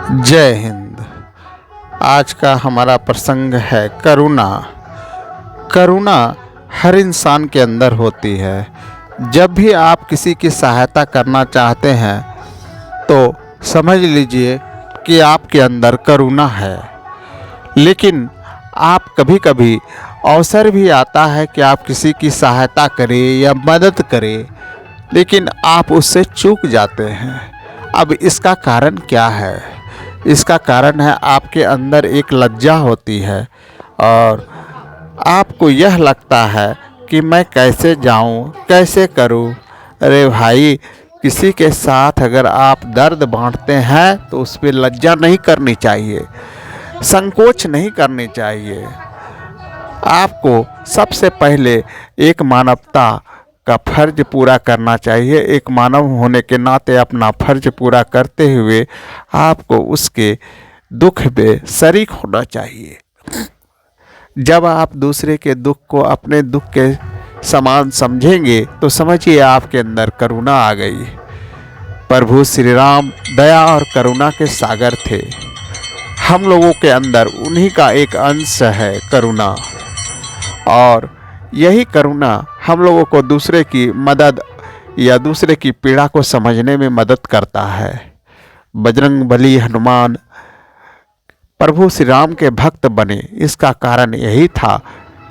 जय हिंद। आज का हमारा प्रसंग है करुणा। करुणा हर इंसान के अंदर होती है। जब भी आप किसी की सहायता करना चाहते हैं तो समझ लीजिए कि आपके अंदर करुणा है। लेकिन आप कभी कभी अवसर भी आता है कि आप किसी की सहायता करें या मदद करें, लेकिन आप उससे चूक जाते हैं। अब इसका कारण क्या है? इसका कारण है आपके अंदर एक लज्जा होती है और आपको यह लगता है कि मैं कैसे जाऊं, कैसे करूं। अरे भाई, किसी के साथ अगर आप दर्द बांटते हैं तो उस पर लज्जा नहीं करनी चाहिए, संकोच नहीं करनी चाहिए। आपको सबसे पहले एक मानवता का फर्ज पूरा करना चाहिए। एक मानव होने के नाते अपना फर्ज पूरा करते हुए आपको उसके दुख में शरीक होना चाहिए। जब आप दूसरे के दुख को अपने दुख के समान समझेंगे तो समझिए आपके अंदर करुणा आ गई। प्रभु श्री राम दया और करुणा के सागर थे। हम लोगों के अंदर उन्हीं का एक अंश है करुणा, और यही करुणा हम लोगों को दूसरे की मदद या दूसरे की पीड़ा को समझने में मदद करता है। बजरंगबली हनुमान प्रभु श्री राम के भक्त बने, इसका कारण यही था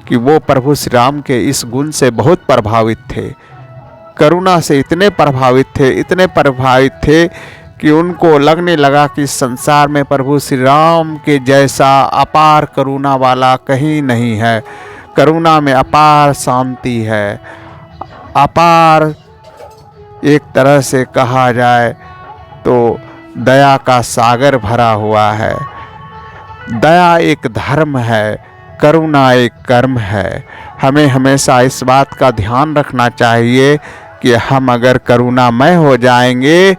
कि वो प्रभु श्री राम के इस गुण से बहुत प्रभावित थे। करुणा से इतने प्रभावित थे कि उनको लगने लगा कि संसार में प्रभु श्री राम के जैसा अपार करुणा वाला कहीं नहीं है। करुणा में अपार शांति है, अपार एक तरह से कहा जाए तो दया का सागर भरा हुआ है। दया एक धर्म है, करुणा एक कर्म है। हमें हमेशा इस बात का ध्यान रखना चाहिए कि हम अगर करुणामय हो जाएंगे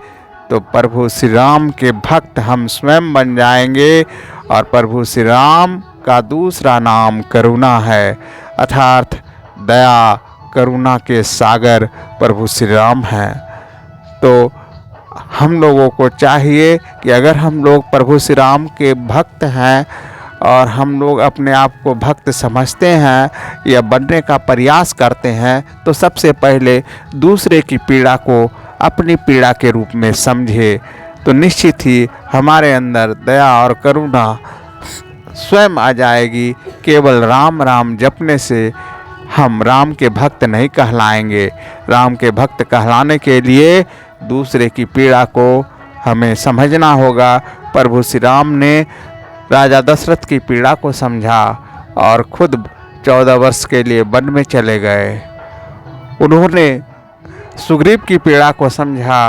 तो प्रभु श्री राम के भक्त हम स्वयं बन जाएंगे। और प्रभु श्री राम का दूसरा नाम करुणा है, अर्थात दया करुणा के सागर प्रभु श्री राम हैं। तो हम लोगों को चाहिए कि अगर हम लोग प्रभु श्री राम के भक्त हैं और हम लोग अपने आप को भक्त समझते हैं या बनने का प्रयास करते हैं, तो सबसे पहले दूसरे की पीड़ा को अपनी पीड़ा के रूप में समझे, तो निश्चित ही हमारे अंदर दया और करुणा स्वयं आ जाएगी। केवल राम राम जपने से हम राम के भक्त नहीं कहलाएंगे। राम के भक्त कहलाने के लिए दूसरे की पीड़ा को हमें समझना होगा। प्रभु श्री राम ने राजा दशरथ की पीड़ा को समझा और खुद 14 वर्ष के लिए वन में चले गए। उन्होंने सुग्रीव की पीड़ा को समझा